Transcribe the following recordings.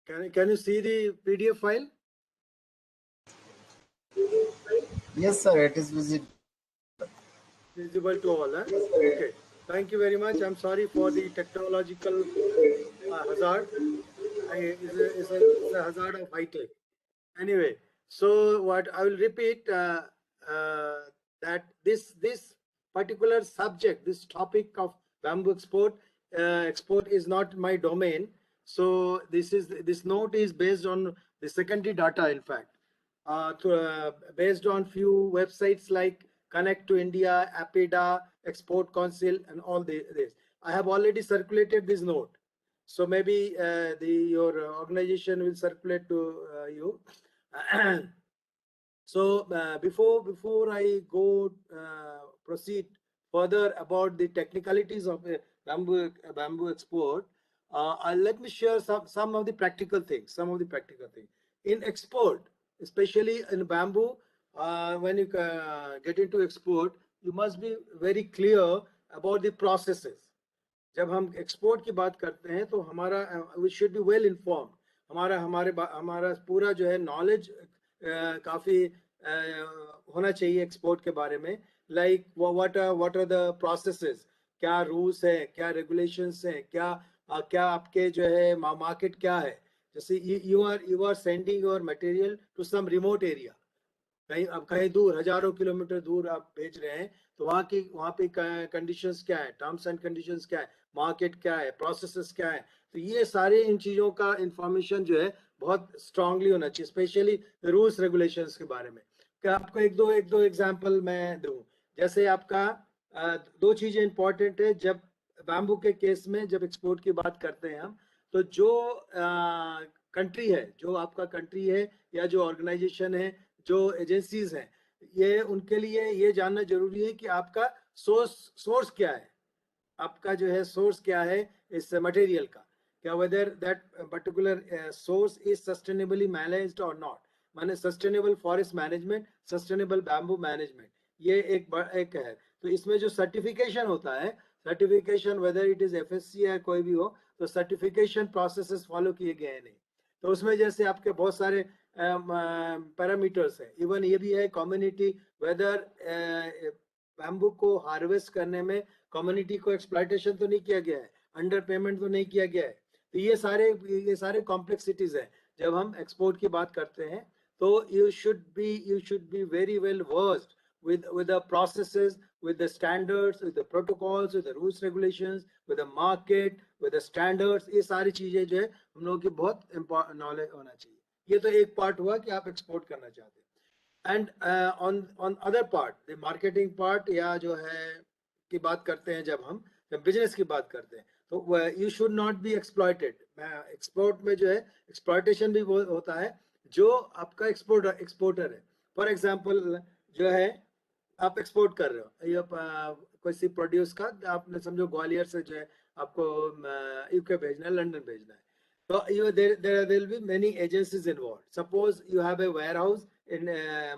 Can you see the PDF file? Yes, sir. It is visible. Visible to all, huh? Okay. Thank you very much. I'm sorry for the technological hazard. It's a hazard of high tech. Anyway, so what I will repeat uh, that this particular subject, this topic of bamboo export is not my domain. So this note is based on the secondary data, in fact, based on few websites like Connect to India, APIDA, Export Council, and all this. I have already circulated this note, so maybe your organization will circulate to you. So before I go proceed further about the technicalities of bamboo export, let me share some of the practical things. In export, especially in bamboo. When you get into export, you must be very clear about the processes. जब हम export की बात करते हैं तो हमारा we should be well informed. हमारा पूरा जो है नॉलेज काफ़ी होना चाहिए एक्सपोर्ट के बारे में. Like what are the processes, क्या रूल्स है, क्या रेगुलेशंस हैं, क्या आपके जो है मार्केट क्या है. जैसे you are sending your material to some remote area, कहीं दूर, हजारों किलोमीटर दूर आप भेज रहे हैं, तो वहाँ पे कंडीशंस क्या है, टर्म्स एंड कंडीशंस क्या है, मार्केट क्या है, प्रोसेसेस क्या है. तो ये सारे इन चीज़ों का इंफॉर्मेशन जो है बहुत स्ट्रांगली होना चाहिए, स्पेशली रूल्स रेगुलेशंस के बारे में. क्या आपको एक दो एग्जांपल मैं दूं. जैसे आपका दो चीज़ें इंपॉर्टेंट है जब बैम्बू के केस में, जब एक्सपोर्ट की बात करते हैं हम, तो जो कंट्री है, जो आपका कंट्री है या जो ऑर्गेनाइजेशन है, जो एजेंसीज हैं, ये उनके लिए ये जानना जरूरी है कि आपका सोर्स क्या है, आपका जो है सोर्स क्या है इस मटेरियल का, क्या whether that particular source is sustainably managed और नॉट. माने sustainable forest management, sustainable bamboo management, ये एक है. तो इसमें जो सर्टिफिकेशन होता है, certification whether it is FSc या कोई भी हो, तो सर्टिफिकेशन प्रोसेसेस फॉलो किए गए हैं नहीं. तो उसमें जैसे आपके बहुत सारे पैरामीटर्स है. इवन ये भी है कम्युनिटी, वेदर बैम्बू को हार्वेस्ट करने में कम्युनिटी को एक्सप्लॉयटेशन तो नहीं किया गया है, अंडर पेमेंट तो नहीं किया गया है. तो ये सारे कॉम्प्लेक्सिटीज है. जब हम एक्सपोर्ट की बात करते हैं तो you should be very well versed with the processes, with the standards, with the protocols, with the rules regulations, with the market, with the standards. ये सारी चीजें जो है हम लोगों की बहुत नॉलेज होना चाहिए. ये तो एक पार्ट हुआ कि आप एक्सपोर्ट करना चाहते हैं. And on other part, the marketing part या जो है की बात करते हैं, जब बिजनेस की बात करते हैं, तो you should not be exploited. Export में जो है एक्सप्लॉयटेशन भी होता है जो आपका एक्सपोर्टर है. फॉर एग्जाम्पल जो है आप एक्सपोर्ट कर रहे हो, ये कोई सी प्रोड्यूस का, आपने समझो ग्वालियर से जो है आपको यूके भेजना है, लंदन भेजना है, तो there will be many agencies involved. Suppose you have a warehouse in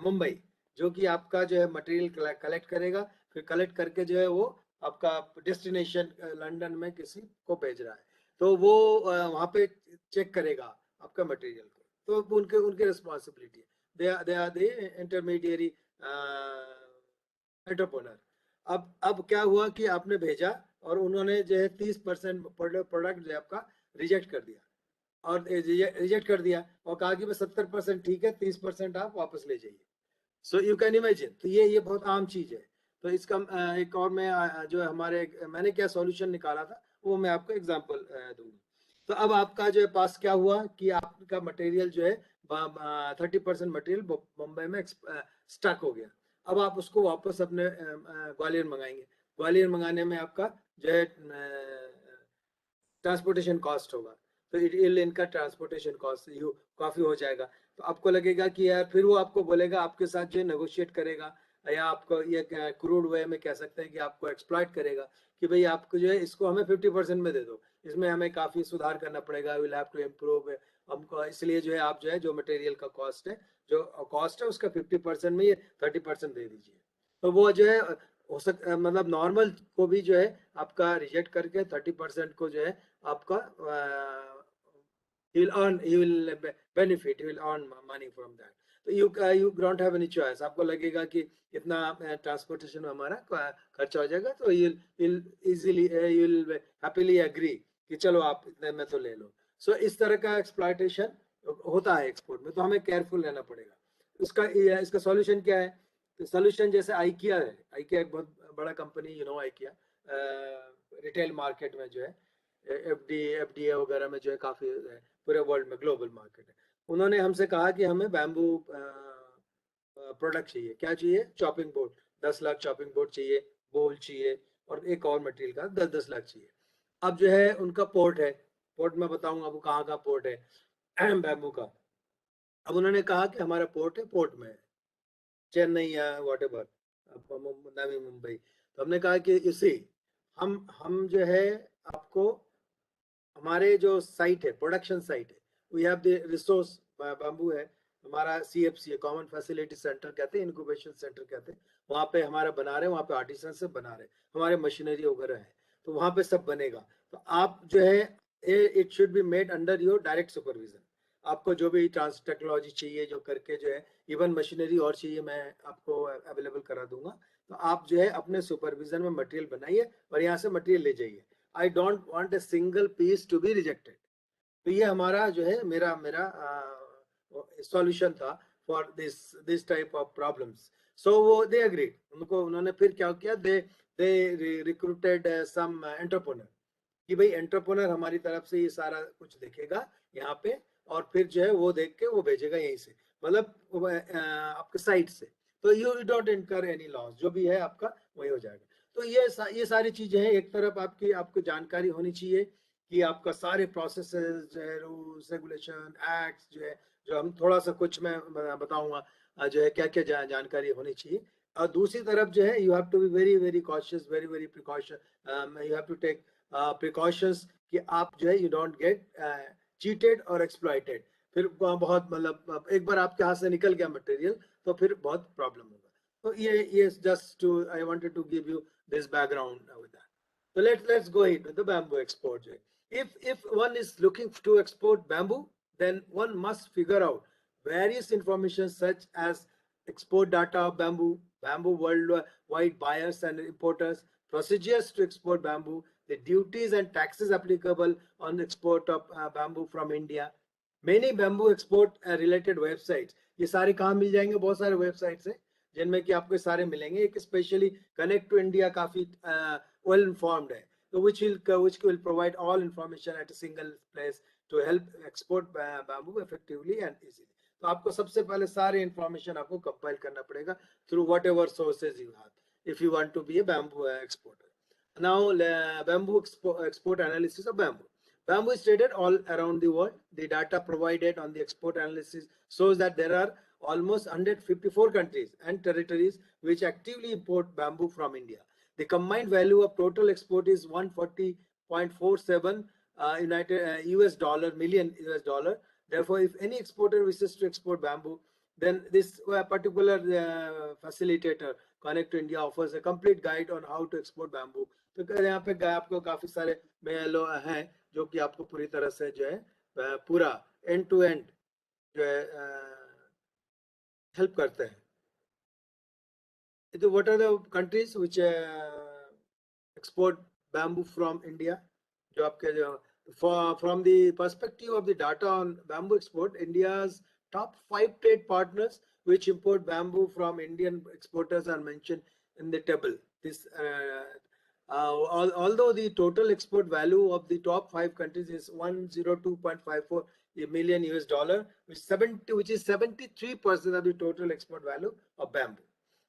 Mumbai, जो कि आपका जो है मटेरियल कलेक्ट करेगा, फिर कलेक्ट करके जो है वो आपका डेस्टिनेशन लंदन में किसी को भेज रहा है, तो वो वहाँ पे चेक करेगा आपका मटेरियल को, तो उनके रिस्पॉन्सिबिलिटी है. They are the intermediary entrepreneur. अब क्या हुआ कि आपने भेजा और उन्होंने जो है 30% प्रोडक्ट जो है आपका रिजेक्ट कर दिया, और कहा कि 70% ठीक है, 30% आप वापस ले जाइए. So you can imagine. तो ये बहुत आम चीज है. तो इसका एक और मैं जो मैंने क्या सॉल्यूशन निकाला था वो मैं आपको एग्जांपल दूंगा. तो अब आपका जो है पास क्या हुआ कि आपका मटेरियल जो है 30% मटेरियल मुंबई में स्टक हो गया. अब आप उसको वापस अपने ग्वालियर मंगाएंगे. ग्वालियर मंगाने में आपका जो है ट्रांसपोर्टेशन कॉस्ट होगा, तो इनका ट्रांसपोर्टेशन कॉस्ट काफी हो जाएगा. तो आपको लगेगा कि यार, फिर वो आपको बोलेगा, आपके साथ जो है नेगोशिएट करेगा, या आपको ये क्रूड वे में कह सकते हैं कि आपको एक्सप्लॉइट करेगा कि भाई आपको जो है इसको हमें 50% में दे दो, इसमें हमें काफी सुधार करना पड़ेगा, विल हैव टू इम्प्रूव हमको, इसलिए जो है आप जो है जो मटेरियल का कॉस्ट है उसका 50% में ये 30% दे दीजिए. तो वो जो है हो मतलब नॉर्मल को भी जो है आपका रिजेक्ट करके 30% को जो है आपका he will earn, he will benefit, he will earn money from that. तो you don't have any choice. आपको लगेगा कि इतना ट्रांसपोर्टेशन में हमारा खर्चा हो जाएगा, तो you'll easily you'll happily agree कि चलो आप इतने में तो ले लो. So इस तरह का एक्सप्लॉयटेशन होता है एक्सपोर्ट में, तो हमें केयरफुल रहना पड़ेगा. इसका सॉल्यूशन क्या है? तो सॉल्यूशन जैसे आइकिया है, आइकिया एक बहुत बड़ा company, you know IKEA retail market में जो है एफडीए वगैरह में जो है काफी पूरे वर्ल्ड में ग्लोबल मार्केट है. उन्होंने हमसे कहा कि हमें बैम्बू प्रोडक्ट चाहिए. क्या चाहिए? Chopping board, 10 lakh chopping board चाहिए, बोल चाहिए, और एक और मटेरियल का 10-10 लाख चाहिए. अब जो है उनका पोर्ट है, पोर्ट में बताऊंगा आपको कहाँ का पोर्ट है बैम्बू का. अब उन्होंने कहा कि हमारा पोर्ट है, पोर्ट में है चेन्नई या वॉट एवर, नवी मुंबई. तो हमने कहा कि इसी हम जो है आपको हमारे जो साइट है, प्रोडक्शन साइट है, we have the resource, bamboo है हमारा, सीएफसी है, कॉमन फैसिलिटी सेंटर कहते हैं, इंक्यूबेशन सेंटर कहते हैं. वहाँ पे हमारा बना रहे हैं, वहाँ पे आर्टिसन से बना रहे हैं, हमारे मशीनरी वगैरह है, तो वहाँ पे सब बनेगा. तो आप जो है it should be made under your direct supervision. आपको जो भी ट्रांस टेक्नोलॉजी चाहिए जो करके जो है, इवन मशीनरी और चाहिए मैं आपको अवेलेबल करा दूंगा. तो आप जो है अपने सुपरविजन में मटेरियल बनाइए और यहाँ से मटेरियल ले जाइए. I don't want a single piece to be rejected. तो ये हमारा जो है मेरा सॉल्यूशन था for this type of problems. So वो दे एग्रीड. उन्होंने फिर क्या किया, दे रिक्रूटेड सम एंटरप्रेन्योर कि भाई एंटरप्रेन्योर हमारी तरफ से ये सारा कुछ देखेगा यहाँ पे, और फिर जो है वो देख के वो भेजेगा यहीं से, मतलब आपके साइट से. तो यू डोंट इनकर एनी लॉस, जो भी है आपका वही हो जाएगा. तो ये सारी चीजें हैं. एक तरफ आपको जानकारी होनी चाहिए कि आपका सारे प्रोसेसेस जो है, रूल्स रेगुलेशन एक्ट्स जो है, जो हम थोड़ा सा कुछ मैं बताऊंगा जो है क्या क्या जानकारी होनी चाहिए. और दूसरी तरफ जो है you have to be very very cautious, very very precaution, you have to take precautions कि आप जो है यू डोंट गेट चीटेड और एक्सप्लॉइटेड. फिर बहुत मतलब एक बार आपके हाथ से निकल गया मटेरियल तो फिर बहुत प्रॉब्लम होगा. तो ये just to I wanted to give you this background with that. So let's go ahead with the bamboo export. If one is looking to export bamboo, then one must figure out various information such as export data of bamboo, bamboo worldwide buyers and importers, procedures to export bamboo, the duties and taxes applicable on export of bamboo from India. Many bamboo export related websites. ये सारे कहाँ मिल जाएंगे? बहुत सारे websites हैं जिनमें कि आपको सारे मिलेंगे. एक स्पेशली कनेक्ट टू इंडिया काफी well informed है, तो which will provide all information at a single place to help export bamboo effectively and easily. तो आपको सबसे पहले सारे information आपको compile करना पड़ेगा through whatever sources you have if you want to be a bamboo exporter. Now bamboo export analysis of bamboo. Bamboo is traded all around the world. The data provided on the export analysis shows that there are almost 154 countries and territories which actively import bamboo from India. The combined value of total export is 140.47 million US dollar. Therefore, if any exporter wishes to export bamboo, then this particular facilitator Connect to India offers a complete guide on how to export bamboo. तो यहाँ पे आपको काफी सारे mail हैं जो कि आपको पूरी तरह से जो है पूरा एंड टू एंड जो है हेल्प करते हैं. So what are the countries which export bamboo from India? जो आपके from the perspective of the data on bamboo export, India's top 5 trade partners which import bamboo from Indian exporters are mentioned in the table. This although the total export value of the top 5 countries is 102.54 million US dollar, which is 73% of the total export value of bamboo.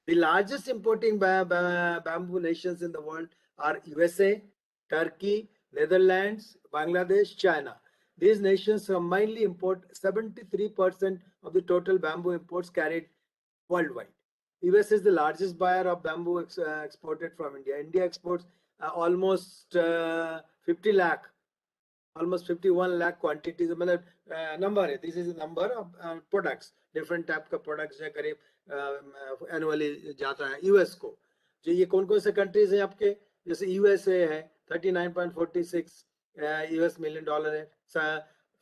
The largest importing bamboo nations in the world are USA, Turkey, Netherlands, Bangladesh, China. These nations combinedly import 73% of the total bamboo imports carried worldwide. US is the largest buyer of bamboo exported from India. India exports almost 50 lakh, almost 51 lakh quantities. Number है. This is the number of products. Different type का products है करीब annually जाता है US को. जो ये कौन कौन से countries हैं आपके? जैसे USA है 39.46 US million dollar है.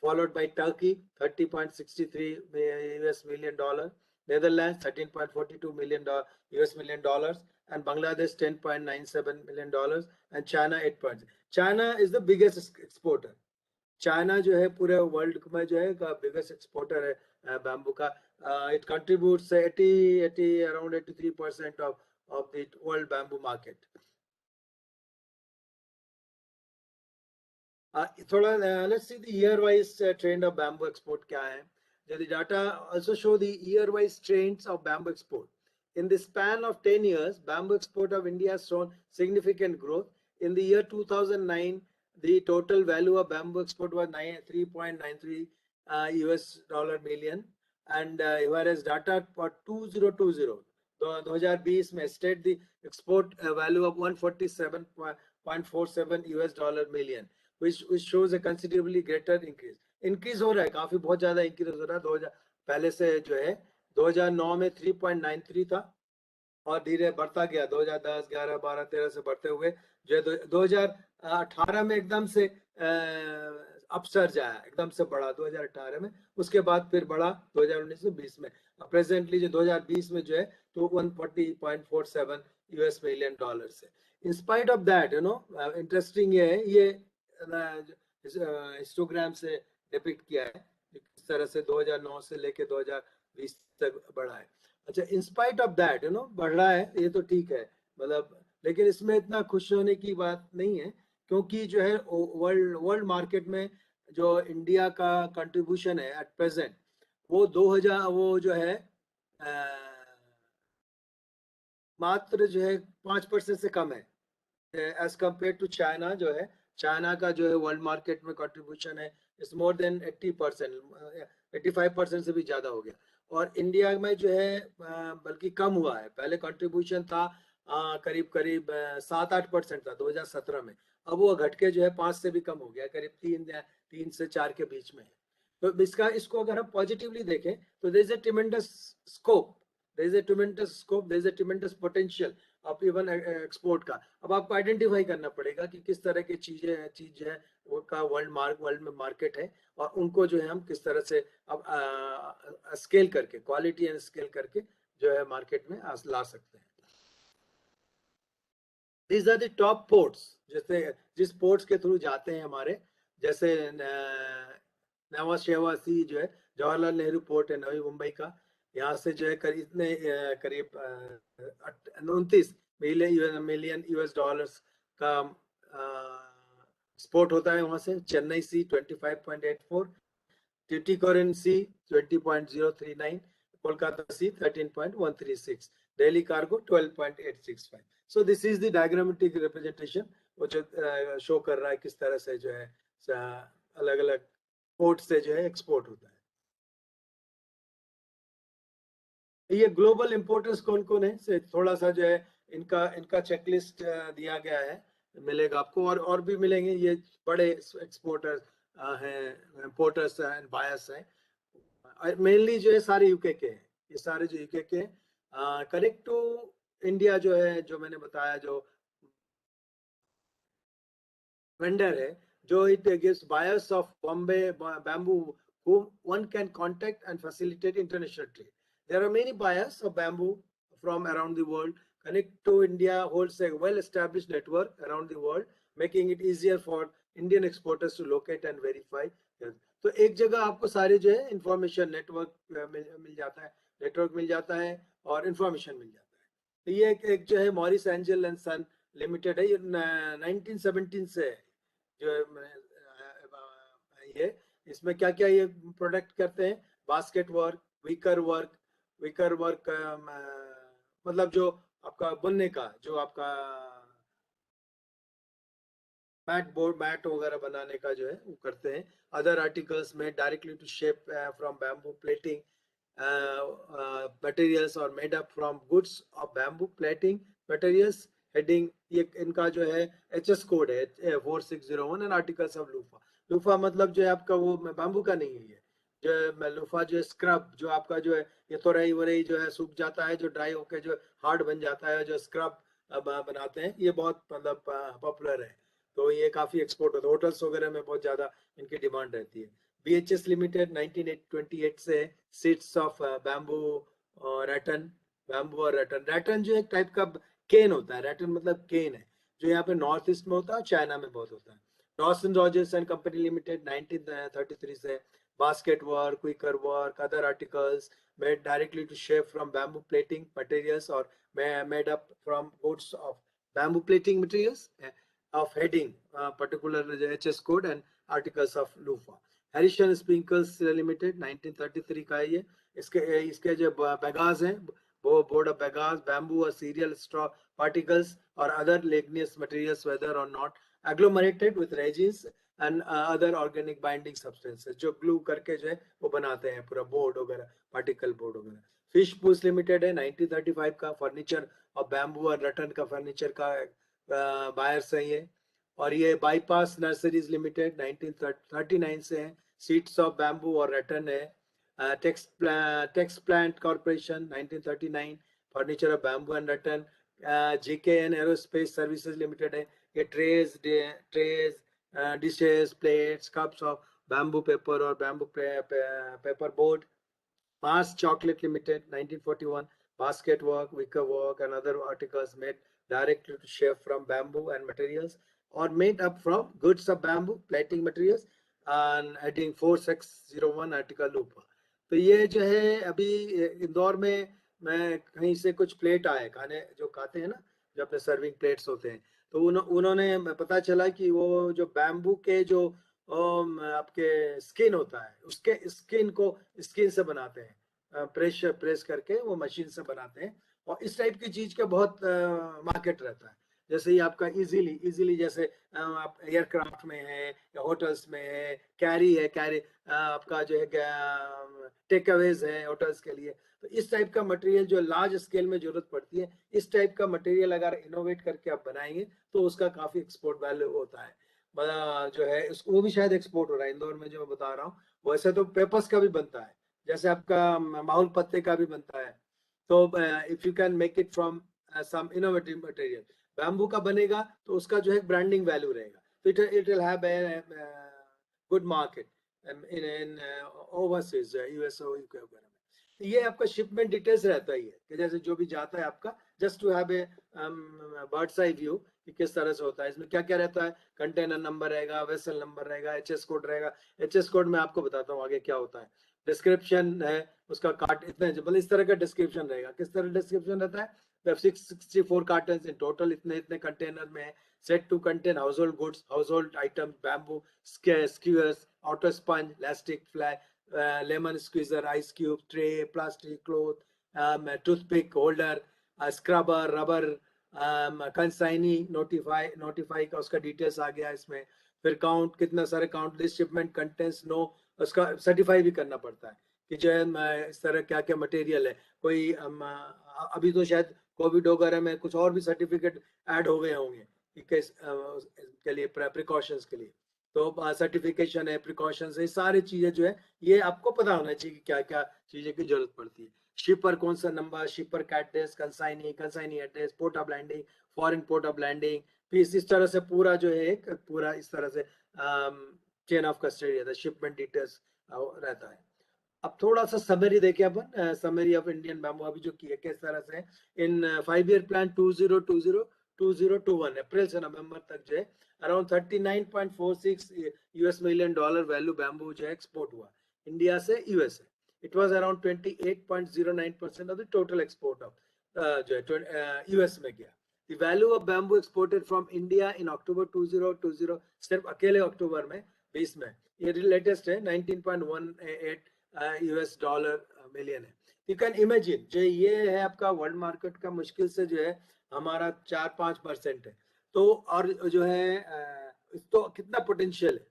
followed by Turkey, $30.63 US million, Netherlands, $13.42 million US million, and Bangladesh, $10.97 million, and China, 8. China is the biggest exporter. China जो है पूरे वर्ल्ड में जो है का बिगेस्ट एक्सपोर्टर है बैम्बू का. It contributes 80 around 83% of the world bamboo market. थोड़ा let's see the year wise trend of bamboo export क्या है. The data also show the year wise trends of bamboo export. In the span of 10 years, bamboo export of India has shown significant growth. In the year 2009, the total value of bamboo export was $3.93 US million, and whereas data for 2020 में state the export value of $147.47 US million, which shows a considerably greater increase हो रहा है, काफी बहुत ज्यादा increase हो रहा है. 2000 पहले से जो है 2009 में 3.93 था और धीरे बढ़ता गया. 2010, 11, 12, 13 से बढ़ते हुए जो है 2018 में एकदम से अपसर्ज आया, एकदम से बढ़ा 2018 में. उसके बाद फिर बढ़ा 2019 में 20 में. प्रेजेंटली जो 2020 में जो है तो 140.47 US million से. In spite of that interesting ये है, ये हिस्टोग्राम से डिपिक्ट किया है किस तरह से 2009 से लेके 2020 तक बढ़ा है. अच्छा, इन स्पाइट ऑफ दैट बढ़ रहा है, ये तो ठीक है, मतलब, लेकिन इसमें इतना खुश होने की बात नहीं है, क्योंकि जो है वर्ल्ड मार्केट में जो इंडिया का कंट्रीब्यूशन है एट प्रेजेंट वो 2000 वो जो है मात्र जो है 5% से कम है एज कंपेयर टू चाइना. जो है चाइना का जो है वर्ल्ड मार्केट में कंट्रीब्यूशन है इज मोर देन 80%, 85% से भी ज्यादा हो गया. और इंडिया में जो है बल्कि कम हुआ है. पहले कंट्रीब्यूशन था करीब 7-8% था 2017 में. अब वो घट के जो है 5 से भी कम हो गया, करीब 3 से 4 के बीच में है. तो इसको अगर हम पॉजिटिवली देखें तो there is a tremendous scope, there is a tremendous scope, there is a tremendous potential of even export का. अब आपको आइडेंटिफाई करना पड़ेगा कि किस तरह की चीज है वो का वर्ल्ड में मार्केट है, और उनको जो है हम किस तरह से अब स्केल करके, क्वालिटी एंड स्केल करके जो है मार्केट में ला सकते हैं. These are the top ports, जैसे जिस पोर्ट्स के थ्रू जाते हैं हमारे, जैसे नवा शेवा सी जो है जवाहरलाल नेहरू पोर्ट है नवी मुंबई का. यहाँ से जो है करीब 29 मिलियन US डॉलर्स का एक्सपोर्ट होता है वहां से. चेन्नई सी 25.84, Tuticorin C 20.039, Kolkata C 13.136, Delhi cargo 12.865. So this is the diagrammatic representation which show कर रहा है किस तरह से जो है अलग अलग पोर्ट से जो है एक्सपोर्ट होता है. ये ग्लोबल इंपोर्टर्स कौन कौन है से थोड़ा सा जो है इनका चेकलिस्ट दिया गया है, मिलेगा आपको, और भी मिलेंगे. ये बड़े एक्सपोर्टर्स हैं, इंपोर्टर्स एंड बायर्स हैं. मेनली जो है सारे यूके के हैं, ये सारे जो यूके के कनेक्ट टू इंडिया जो है, जो मैंने बताया, जो वेंडर है, जो it gives buyers of Bombay bamboo whom one can contact and facilitate international trade. There are many buyers of bamboo from around the world. Connect to India holds a well-established network around the world, making it easier for Indian exporters to locate and verify. तो एक जगह आपको सारे जो है information network मिल जाता है, और इंफॉर्मेशन मिल जाता है. तो ये एक जो है Morris Angel and Son Limited है, ये 1917 से है जो ये. इसमें क्या क्या ये प्रोडक्ट करते हैं? बास्केट वर्क, विकर वर्क मतलब जो आपका बुनने का, जो आपका मैट वगैरह बनाने का जो है वो करते हैं. अदर आर्टिकल्स में directly to shape from bamboo plaiting materials और made up from goods of bamboo plaiting materials. Heading ये इनका जो है HS कोड है 4601 एंड आर्टिकल्स ऑफ लूफा मतलब जो है आपका वो बैम्बू का नहीं है. जो लूफा जो स्क्रब, जो आपका जो है ये तोरई वोरई जो है सूख जाता है, जो ड्राई होकर जो हार्ड बन जाता है, जो स्क्रब बनाते हैं, ये बहुत मतलब पॉपुलर है. तो ये काफी एक्सपोर्ट होता है, होटल्स वगैरह में बहुत ज्यादा इनकी डिमांड रहती है. BHS लिमिटेड 1928 से seeds of bamboo rattan, bamboo और रैटन। रैटन जो एक टाइप का केन होता है, रैटन मतलब केन है, जो यहाँ पे नॉर्थ ईस्ट में होता है, चाइना में बहुत होता है। Dawson Rogers and Company Limited 1933 से basket work, wicker work, other articles made directly to shape from bamboo plating materials or made up from goods of bamboo plating materials of heading particular HS code and articles of loofah. Harrison Sprinkles Limited 1933 का है ये। इसके जो बैगाज हैं वो board of bagasse, bamboo or cereal straw particles or other ligneous materials whether or not agglomerated with resins and other organic binding substances, जो glue करके जो है वो बनाते हैं पूरा बोर्ड वगैरह, पार्टिकल बोर्ड वगैरह। फिश पूस लिमिटेड है 1935 का, फर्नीचर और बैम्बू और रटन का फर्नीचर का बायर्स है ये। और ये बाईपास नर्सरीज लिमिटेड 1939 से है, सीड्स ऑफ बैम्बू और रटन है। Tex plant corporation 1939, furniture of bamboo and rattan. JKN aerospace services limited है, ये trays dishes plates cups of bamboo paper और bamboo paper board. Mars Chocolate Limited 1941, basket work, wicker work and other articles made directly to shape from bamboo and materials or made up from goods of bamboo plating materials and heading 4601 article loop। तो ये जो है अभी इंदौर में मैं कहीं से कुछ प्लेट आए खाने जो खाते हैं ना, जो अपने सर्विंग प्लेट्स होते हैं, तो उन्होंने पता चला कि वो जो बैम्बू के जो आपके स्किन होता है, उसके स्किन को स्किन से बनाते हैं, प्रेस करके वो मशीन से बनाते हैं। और इस टाइप की चीज का बहुत मार्केट रहता है। जैसे ही आपका इजीली जैसे आप एयरक्राफ्ट में है या होटल्स में है, कैरी आपका जो है टेक अवेज है होटल्स के लिए, तो इस टाइप का मटेरियल जो लार्ज स्केल में जरूरत पड़ती है, इस टाइप का मटेरियल अगर इनोवेट करके आप बनाएंगे तो उसका काफी एक्सपोर्ट वैल्यू होता है। जो है वो भी शायद एक्सपोर्ट हो रहा है इंदौर में जो मैं बता रहा हूँ। वैसे तो पेपर्स का भी बनता है, जैसे आपका माहौल पत्ते का भी बनता है। तो if you can make it from some innovative material, bamboo का बनेगा तो उसका जो है ब्रांडिंग वैल्यू रहेगा, तो it will have a good market in overseas USO UK वगैरह में। तो ये आपका शिपमेंट डिटेल्स रहता ही है कि जैसे जो भी जाता है आपका, just to have a bird's eye view कि किस तरह से होता है। इसमें क्या क्या रहता है, कंटेनर नंबर रहेगा, वेसल नंबर रहेगा, एचएस कोड रहेगा। एचएस कोड में आपको बताता हूँ आगे क्या होता है। डिस्क्रिप्शन है उसका, कार्ट इतने मतलब इस तरह का डिस्क्रिप्शन रहेगा। किस तरह डिस्क्रिप्शन रहता है, 664 कार्टन इन टोटल, इतने इतने कंटेनर में है, set to contain household goods, household item, bamboo skewers, auto sponge, elastic fly, lemon squeezer, ice cube, tray, plastic cloth, toothpick holder, scrubber, rubber, consignee, notify का उसका details आ गया इसमें। फिर count, कितना सारे count, this shipment contents no, उसका certify भी करना पड़ता है कि जो है इस तरह क्या क्या मटेरियल है। कोई अभी तो शायद कोविड वगैरह में कुछ और भी सर्टिफिकेट ऐड हो गए होंगे के लिए, प्रिकॉशंस के लिए। तो सर्टिफिकेशन है, प्रिकॉशंस है, सारी चीजें जो है ये आपको पता होना चाहिए कि क्या क्या चीजें की जरूरत पड़ती है। शिपर कौन सा नंबर, शिपर का address, consignee address, port of landing, foreign port of landing, फिर इस तरह से पूरा जो है एक पूरा इस तरह से चेन ऑफ कस्टडी रहता है, शिपमेंट डिटेल्स रहता है। अब थोड़ा सा समरी देखे अपन, समरी ऑफ इंडियन बैम्बू अभी जो किया किस तरह से इन 5 ईयर प्लान 2020-2021 अप्रैल से नवंबर तक जो है अराउंड $39.46 मिलियन वैल्यू बैम्बू जो है एक्सपोर्ट हुआ इंडिया से USA. It was around 28.09% of the total export of जो है यूएस में गया। The value of bamboo exported from India in October 2020, सिर्फ अकेले अक्टूबर में 20 में, ये लेटेस्ट है, 19.18 US डॉलर मिलियन है। यू कैन इमेजिन जो ये है आपका वर्ल्ड मार्केट का मुश्किल से जो है हमारा 4-5% है। तो और जो है तो कितना पोटेंशियल है,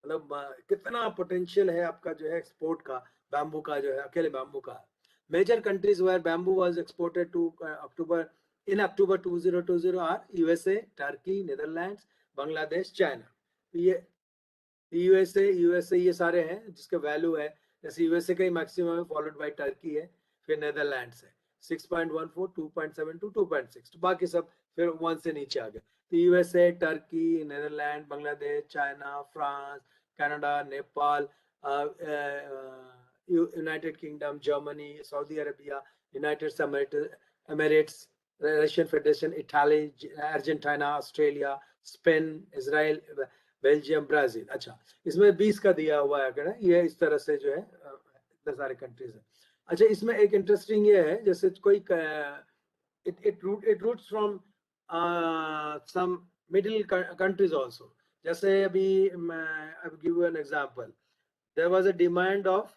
मतलब कितना पोटेंशियल है आपका जो है एक्सपोर्ट का, बैम्बू का जो है, अकेले बैम्बू का। Major countries where bamboo was exported to October 2020 are USA, Turkey, Netherlands, Bangladesh, China. ये यूएसए ये सारे हैं जिसका वैल्यू है, जैसे यूएसए का ही मैक्सिमम है, फॉलोड बाय टर्की है, फिर नीदरलैंड्स है 6.14, 2.72, 2.6, तो बाकी सब फिर 1 से नीचे आ गए। तो USA, Turkey, Netherland, Bangladesh, China, France, Canada, Nepal, United Kingdom, Germany, Saudi Arabia, United Emirates, Russian Federation, Italy, Argentina, Australia, Spain, Israel, Belgium, Brazil. अच्छा, इसमें 20 का दिया हुआ है अगर ये इस तरह से जो है इतने सारे कंट्रीज है. अच्छा, इसमें एक इंटरेस्टिंग ये है जैसे कोई it roots from some middle countries also. जैसे अभी I will give you an example. There was a demand of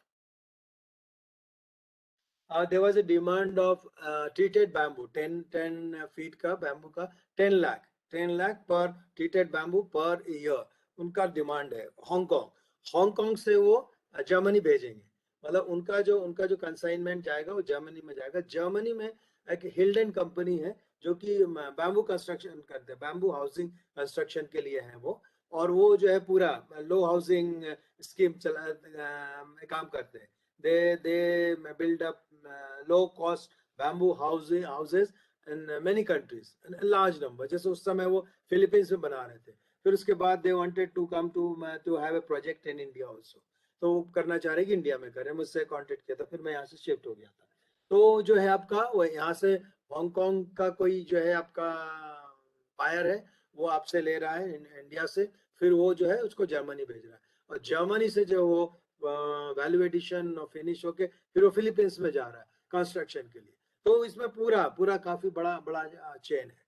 treated bamboo, 10 feet का bamboo का 10 lakh per treated bamboo per year. उनका डिमांड है. हांगकांग से वो जर्मनी भेजेंगे. मतलब उनका जो कंसाइनमेंट जाएगा वो जर्मनी में जाएगा. जर्मनी में एक हिल्डन कंपनी है जो कि बैम्बू कंस्ट्रक्शन करते हैं, बैम्बू हाउसिंग कंस्ट्रक्शन के लिए है वो. और वो जो है पूरा लो हाउसिंग स्कीम काम करते हैं. They build up low cost bamboo houses in many countries, in a large number. जैसे उस समय वो फिलीपींस में बना रहे थे. फिर उसके बाद they wanted to come to have a project in India also. तो वो करना चाह रहे कि इंडिया में करें. मुझसे कांटेक्ट किया था, फिर मैं यहाँ से शिफ्ट हो गया था. तो जो है आपका वो यहाँ से हांगकांग का कोई जो है आपका बायर है वो आपसे ले रहा है इंडिया से. फिर वो जो है उसको जर्मनी भेज रहा है और जर्मनी से जो वो वैल्यू एडिशन और फिनिश होके फिर वो फिलीपींस में जा रहा है कंस्ट्रक्शन के लिए. तो इसमें पूरा काफी बड़ा चेन है.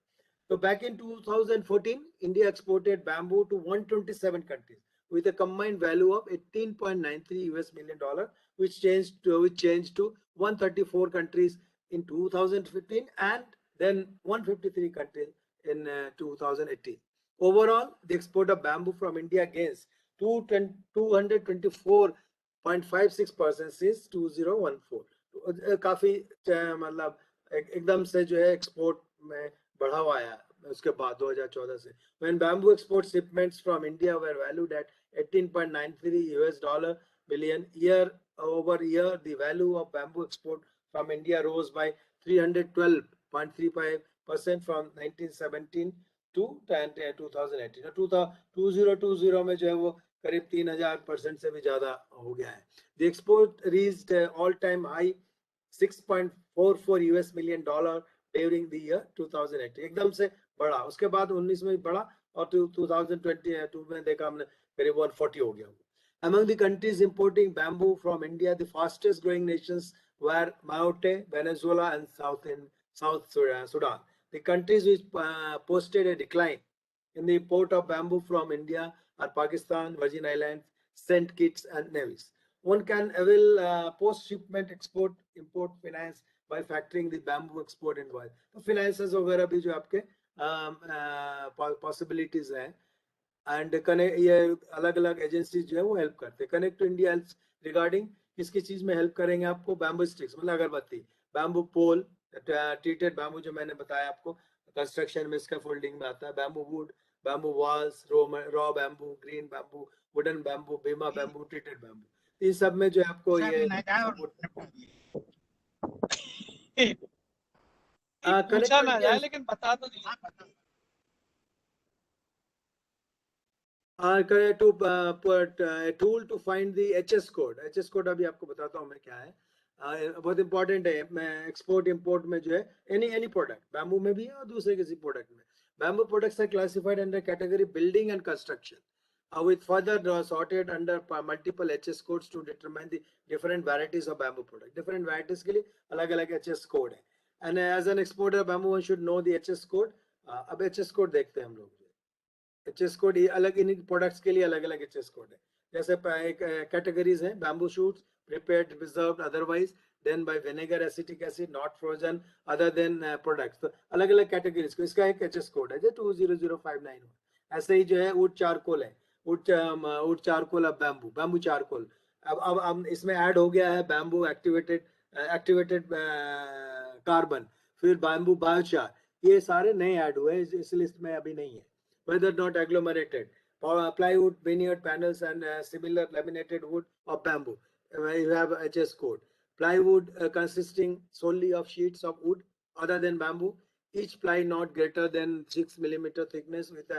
So back in 2014, India exported bamboo to 127 countries with a combined value of $18.93 million, which changed to 134 countries in 2015 and then 153 countries in 2018. Overall, the export of bamboo from India gains 224.56% since 2014. काफी मतलब एकदम से जो है export में बढ़ावा आया उसके बाद 2014 से. When bamboo export shipments from India were valued at $18.93 billion year over year, the value of bamboo export from India rose by 312.35% from 1917 to 2018. 2020 में जो है वो करीब 3000% से भी ज्यादा हो गया है. The export reached all-time high $6.44 million during the year 2018. एकदम से बढ़ा. उसके बाद 19 में बढ़ा और 2022 में देखा हमने करीब 140 हो गया. Among the countries importing bamboo from India, the fastest growing nations were Mayotte, Venezuela, and South Sudan. The countries which posted a decline in the import of bamboo from India are Pakistan, Virgin Islands, Saint Kitts, and Nevis. One can avail post-shipment import finance by factoring the bamboo export invoice. तो finances वगैरह भी जो आपके possibilities हैं. And ये अलग अलग agency जो है वो हेल्प करते हैं. Connect to India help regarding किसकी चीज में हेल्प करेंगे आपको? बैम्बू स्टिक्स मतलब अगरबत्ती, बैम्बू पोल, ट्रीटेड बैम्बू जो मैंने बताया आपको कंस्ट्रक्शन में इसका फोल्डिंग में आता है, bamboo would, bamboo walls, raw bamboo, green bamboo, wooden bamboo, बीमा बैम्बू, ट्रीटेड बैम्बू. इन सब में जो है आपको ये पूछा ना जाए लेकिन बता दो. to put a tool to find the HS code. HS code अभी आपको बताता हूँ मैं क्या है. बहुत इंपॉर्टेंट है. मैं एक्सपोर्ट इंपोर्ट में जो है एनी प्रोडक्ट बैम्बू में भी है और दूसरे किसी प्रोडक्ट में. Bamboo products are classified under category building and construction with further sorted under multiple HS codes to determine the different varieties of bamboo product. Different varieties के लिए अलग अलग HS code है. And as an exporter bamboo one should know the HS code. अब HS code देखते हैं हम लोग. HS कोड अलग इन प्रोडक्ट्स के लिए अलग अलग HS कोड है. जैसे कैटेगरीज हैं bamboo shoots, prepared, preserved, otherwise, then by vinegar, acetic acid, not frozen, other than products. तो अलग अलग कैटेगरीज को इसका एक HS कोड है जो 20059. ऐसे ही जो है वुड चारकोल है, would charcoal of bamboo charcoal. अब इसमें ऐड हो गया है बैम्बू एक्टिवेटेड कार्बन, फिर बैम्बू बायोचार. ये सारे नए ऐड हुए हैं, इस लिस्ट में अभी नहीं है. Whether not agglomerated, plywood, veneered panels, and similar laminated wood of bamboo. You have HS code. Plywood consisting solely of sheets of wood other than bamboo. Each ply not greater than 6 millimeter thickness with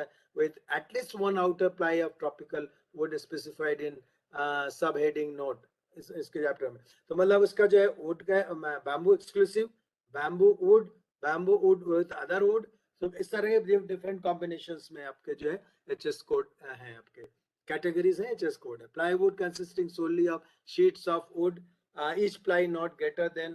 at least one outer ply of tropical wood specified in सब heading note इसके chapter में। तो मतलब उसका जो है would का bamboo exclusive, bamboo would with other would, तो इस तरह के डिफरेंट कॉम्बिनेशंस में आपके जो है एचएस कोड है, आपके कैटेगरीज है एचएस कोड है। Plywood consisting solely of sheets of wood, each ply not greater than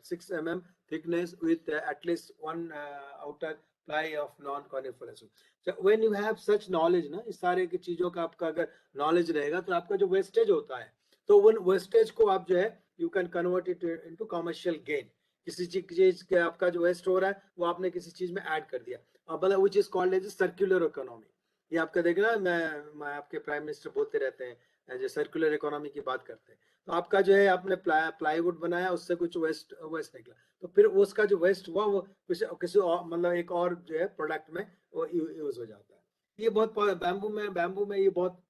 6 mm thickness with at least one outer ply of non-coniferous wood. So when you have such knowledge ना, इस सारे की चीजों का आपका अगर knowledge रहेगा तो आपका जो वेस्टेज होता है तो वो वेस्टेज को आप जो है you can convert it into commercial gain. किसी चीज के आपका जो वेस्ट हो रहा है वो आपने किसी चीज में ऐड कर दिया, मतलब which is called as circular economy. ये आपका देखना, मैं आपके प्राइम मिनिस्टर बोलते रहते हैं जो सर्कुलर इकोनॉमी की बात करते हैं। तो आपका जो है आपने प्लाईवुड बनाया, उससे कुछ वेस्ट वेस्ट निकला, तो फिर उसका जो वेस्ट हुआ वो किसी और मतलब एक और जो है प्रोडक्ट में वो यूज हो जाता है। ये बहुत बैम्बू में ये बहुत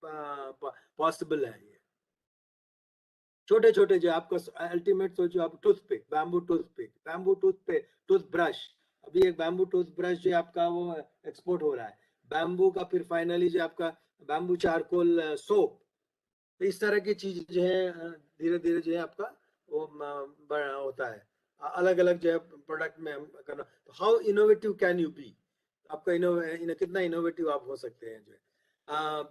पॉसिबल है। ये छोटे छोटे जो आपका अल्टीमेट सोचो आप, टूथपिक, बैम्बू टूथपिक, टूथब्रश। अभी एक बैम्बू टूथब्रश जो आपका वो एक्सपोर्ट हो रहा है बैम्बू का। फिर फाइनली जो आपका बैम्बू चारकोल सोप। तो इस तरह की चीज जो है धीरे धीरे जो है आपका वो बड़ा होता है, अलग अलग जो है प्रोडक्ट में करना। तो how innovative can you be, आपका कितना इनोवेटिव आप हो सकते हैं जो है।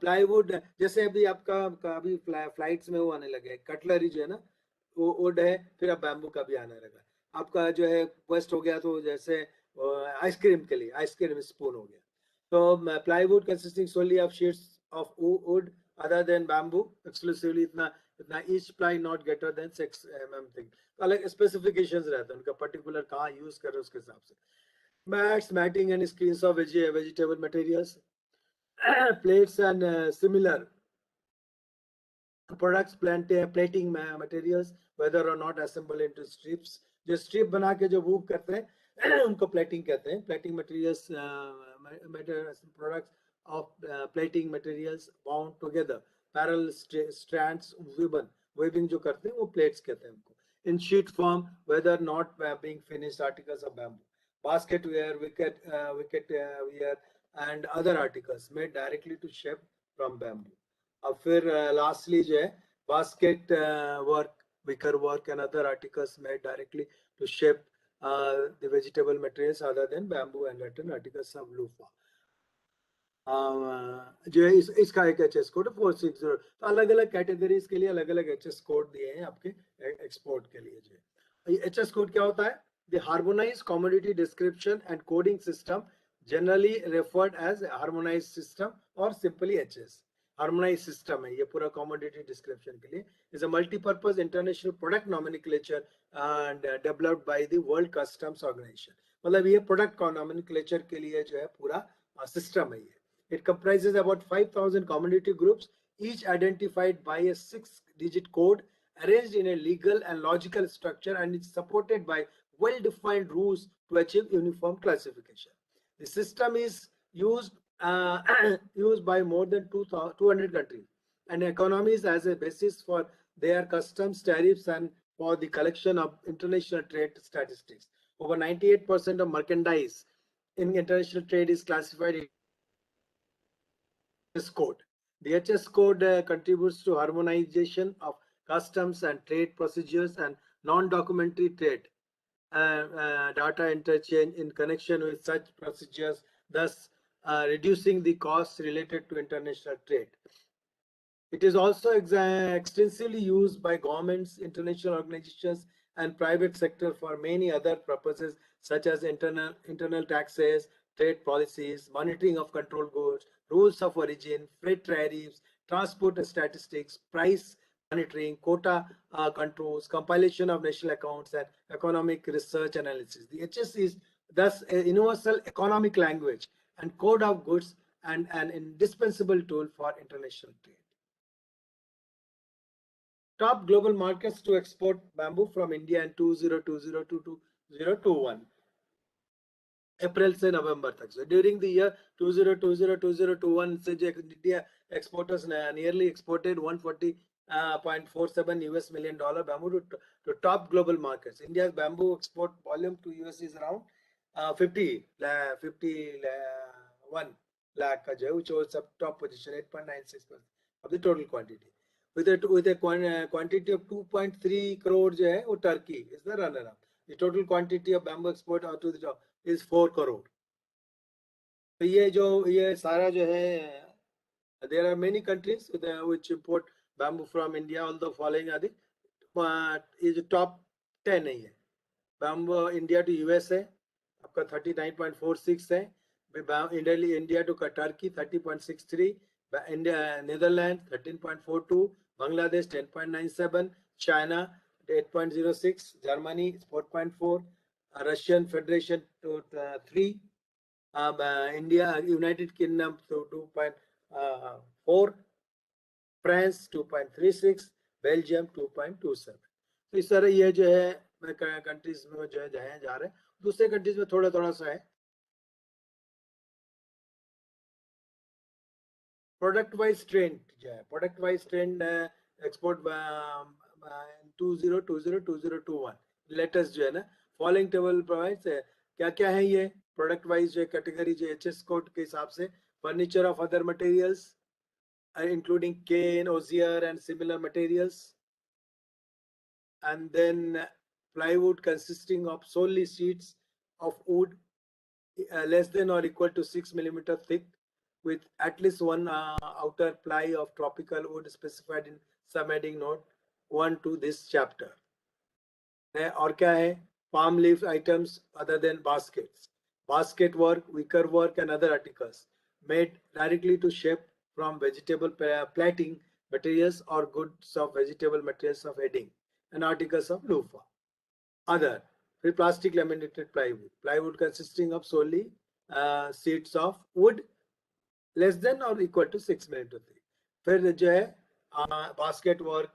प्लाईवुड जैसे अभी आपका अभी फ्लाइट्स में वो आने लगे कटलरी जो है ना, वो वुड है, फिर अब बैम्बू का भी आने लगा। आपका जो है वेस्ट हो गया तो जैसे आइसक्रीम के लिए आइसक्रीम स्पून हो गया। तो plywood consisting solely of sheets of wood other than bamboo exclusively, इतना each ply not greater than 6 mm thick। अलग स्पेसिफिकेशंस रहते हैं उनका, पर्टिकुलर कहाँ यूज कर रहे हैं उसके हिसाब से। Mats, matting and screens of vegetable materials, plates and similar products, plating materials whether or not assembled into strips। जो स्ट्रिप बना के जो मूव करते हैं उनको प्लेटिंग कहते हैं। Plating materials products of plating materials bound together parallel strands weaving जो करते हैं वो plates कहते हैं उनको, in sheet form whether not being finished articles of bamboo, basket ware, wicket ware and other articles made directly to shape from bamboo। अब फिर lastly जो है basket work, wicker work and other articles made directly to shape the vegetable materials other than bamboo and written articles of loofah। जो है इसका एक HS code 460। तो अलग अलग कैटेगरीज के लिए अलग अलग एचएस कोड दिए हैं आपके एक्सपोर्ट के लिए। जो है एचएस कोड क्या होता है, the harmonised commodity description and coding system, generally referred as harmonised system और सिंपली एचएस। हार्मोनाइज्ड सिस्टम है ये पूरा कमोडिटी डिस्क्रिप्शन के लिए, is a multipurpose international product nomenclature and developed by the world customs organisation. मतलब ये product nomenclature के लिए जो है पूरा सिस्टम है ये। It comprises about 5,000 community groups, each identified by a 6-digit code arranged in a legal and logical structure, and it's supported by well-defined rules to achieve uniform classification. The system is used used by more than 200 countries and economies as a basis for their customs tariffs and for the collection of international trade statistics. Over 98% of merchandise in international trade is classified code. The HS code contributes to harmonization of customs and trade procedures and non-documentary trade data interchange in connection with such procedures, thus reducing the costs related to international trade. It is also extensively used by governments, international organizations, and private sector for many other purposes, such as internal taxes, trade policies, monitoring of control goods, rules of origin, freight tariffs, transport statistics, price monitoring, quota controls, compilation of national accounts, and economic research analysis. The HS is thus a universal economic language and code of goods and an indispensable tool for international trade. Top global markets to export bamboo from India in 2020 to 2021. April से नवंबर तक। So during the year 2020-2021, India exporters nearly exported 140.47 US million bamboo to top global markets. India's bamboo export volume to US is around 51 lakh, which was top position 8.96% of the total quantity. with a quantity of 2.3 crore जो है वो Turkey is the runner up. The total quantity of bamboo export out to the job is 4 crore. तो ये सारा जो है, there are many countries which import bamboo from India. All the following are the is top 10 नहीं है. Bamboo India to US है आपका 39.46 है. India to Turkey 30.63. India Netherlands 13.42. Bangladesh 10.97. China 8.06. Germany 4.4. Russian Federation to 3. India United Kingdom to 2.4. France 2.36. Belgium 2.27. तो इस तरह ये जो है कंट्रीज में जो है जा रहे हैं. दूसरे कंट्रीज में थोड़ा सा है. प्रोडक्ट वाइज ट्रेंड जो है, product wise trend export 2020-2021 latest जो है ना, फॉलोइंग टेबल प्रोवाइड्स क्या क्या है ये प्रोडक्ट वाइज जो कैटेगरी जो एचएस कोड के हिसाब से. Furniture of other materials including cane, osier and similar materials, and then plywood consisting of solely sheets of wood less than or equal to 6 millimeter thick with at least one outer ply of tropical wood specified in subheading note 1 to this chapter. और क्या है, palm leaf items other than baskets, basket work, wicker work and other articles made directly to shape from vegetable plating materials or goods of vegetable materials of heading and articles of loofah. Other plastic laminated plywood, plywood consisting of solely sheets of wood less than or equal to 6 millimeter thick. फिर जो है basket work,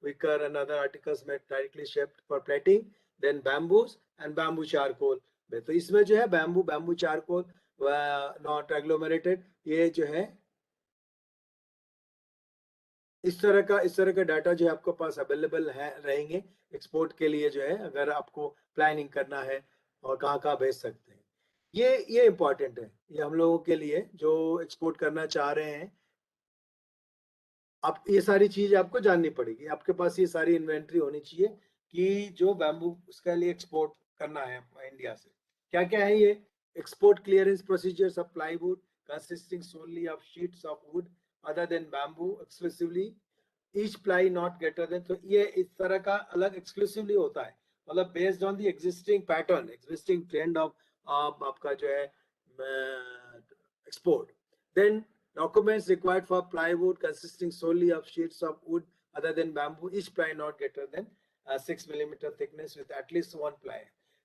wicker and other articles made directly shaped for plating, then bamboos and bamboo charcoal. तो इसमें जो है bamboo charcoal not agglomerated, ये जो है इस तरह का डाटा जो है आपको पास अवेलेबल है रहेंगे एक्सपोर्ट के लिए जो है, अगर आपको प्लानिंग करना है और कहाँ भेज सकते हैं. ये इम्पोर्टेंट है, ये हम लोगों के लिए जो एक्सपोर्ट करना चाह रहे हैं. आप ये सारी चीज आपको जाननी पड़ेगी, आपके पास ये सारी इन्वेंट्री होनी चाहिए कि जो बैम्बू उसके लिए एक्सपोर्ट करना है इंडिया से क्या क्या है. ये export clearance procedures of plywood consisting solely of sheets of wood other than bamboo exclusively, each ply not greater than. तो ये इस तरह का अलग exclusively होता है, मतलब based on the existing pattern, existing trend of आपका जो है export. Then documents required for plywood consisting solely of sheets of wood other than bamboo, each ply not greater than 6 millimeter thickness with at least one ply.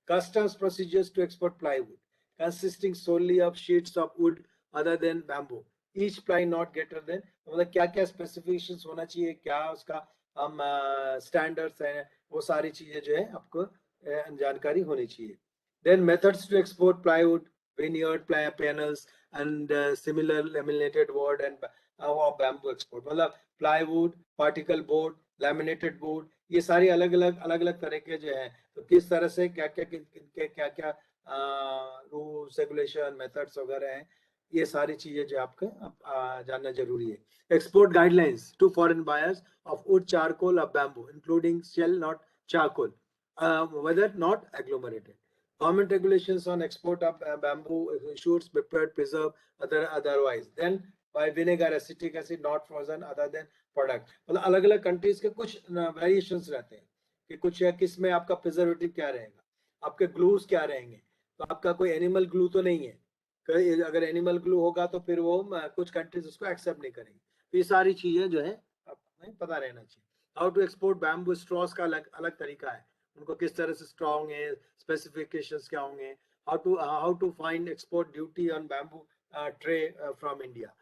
Customs procedures to export plywood consisting solely of sheets of wood other than bamboo, each ply not greater than. मतलब क्या क्या specifications होना चाहिए, क्या उसका हम standards हैं, वो सारी चीजें जो है आपको जानकारी होनी चाहिए. Then methods to export plywood, veneered panels and similar laminated board and bamboo export. मतलब plywood, particle board, laminated board, ये सारी अलग अलग तरह के जो है, तो किस तरह से क्या रूल्स रेगुलेशन मेथड्स वगैरह हैं, ये सारी चीजें जो आपको जानना जरूरी है. Export guidelines to foreign buyers of wood charcoal of bamboo including shell not charcoal whether not agglomerated. Government regulations on export of bamboo shoots prepared, preserved, otherwise. Then by vinegar, acetic acid, not frozen, other than product. मतलब अलग अलग countries के कुछ variations रहते हैं कि कुछ है किस में आपका प्रिजर्वेटिव क्या रहेगा, आपके ग्लूज क्या रहेंगे. तो आपका कोई एनिमल ग्लू तो नहीं है, अगर एनिमल ग्लू होगा तो फिर वो कुछ कंट्रीज उसको एक्सेप्ट नहीं करेंगे. तो ये सारी चीजें जो है आपको पता रहना चाहिए. How to export bamboo straws का अलग तरीका है, उनको किस तरह से स्ट्रॉन्ग है, स्पेसिफिकेशंस क्या होंगे. How to find export duty on bamboo tray from India,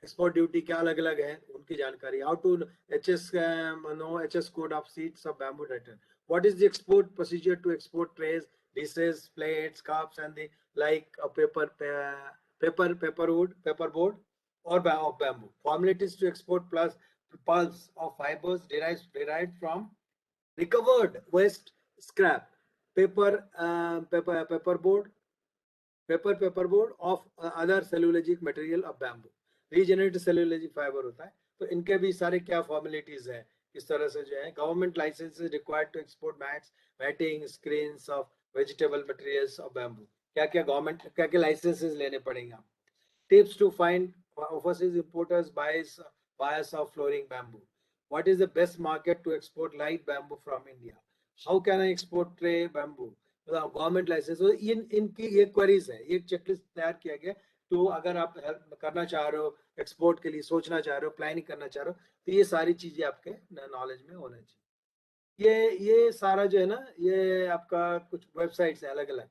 export duty क्या अलग अलग है उनकी जानकारी. How to HS code of sheets of bamboo return. What is the export procedure to export trays, dishes, plates, cups and the like of paperboard or of bamboo. Formalities to export plus pulps of fibers derived from recovered waste scrap, paperboard of other cellulosic material of bamboo. Regenerated cellulosic fiber होता है. तो इनके भी सारे क्या formalities हैं, इस तरह से जो है government licence is required to export mats, matting, screens of vegetable materials of bamboo. क्या क्या गवर्नमेंट क्या क्या लाइसेंसेस लेने पड़ेंगे आप। Tips to find overseas importers, buyers of flooring bamboo. What is the best market to export light bamboo from India? How can I export tray bamboo? Government licence, इनकी ये queries है, ये checklist तैयार किया गया। तो अगर आप हेल्प करना चाह रहे हो, एक्सपोर्ट के लिए सोचना चाह रहे हो, प्लानिंग करना चाह रहे हो, तो ये सारी चीजें आपके नॉलेज में होना चाहिए। ये सारा जो है ना, ये आपका कुछ वेबसाइट्स है अलग अलग,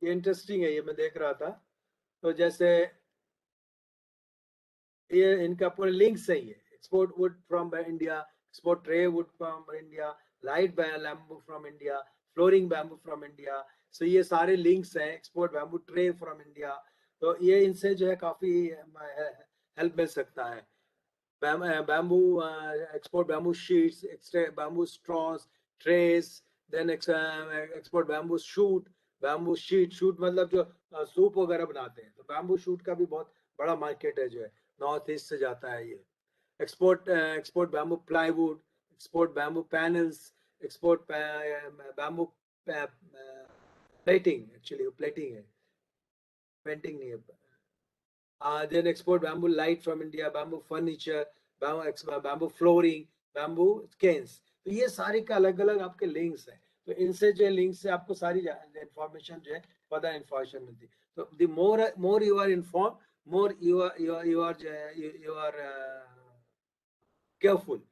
ये इंटरेस्टिंग है, ये मैं देख रहा था। तो जैसे ये इनका पूरे लिंक्स है, ये export wood from India, export tray wood from India, light bamboo from India, flooring bamboo from India. So ये सारे लिंक्स हैं, export bamboo tray from India. तो ये इनसे जो है काफी हेल्प मिल सकता है। Bamboo export bamboo sheets, bamboo straws, trays, then export bamboo shoot, bamboo sheet मतलब जो सूप वगैरह बनाते हैं, तो बैम्बू शूट का भी बहुत बड़ा मार्केट है जो है, नॉर्थ ईस्ट से जाता है ये। Export bamboo plywood, export bamboo panels, export bamboo plating, actually plating है, पेंटिंग नहीं है। Then export bamboo light from India, bamboo furniture, bamboo flooring, bamboo canes। तो ये सारे का अलग अलग आपके लिंक्स हैं। तो इनसे जो लिंक से आपको सारी इंफॉर्मेशन जो है फर्दर इंफॉर्मेशन मिलती है। तो the more you are inform, more you are careful,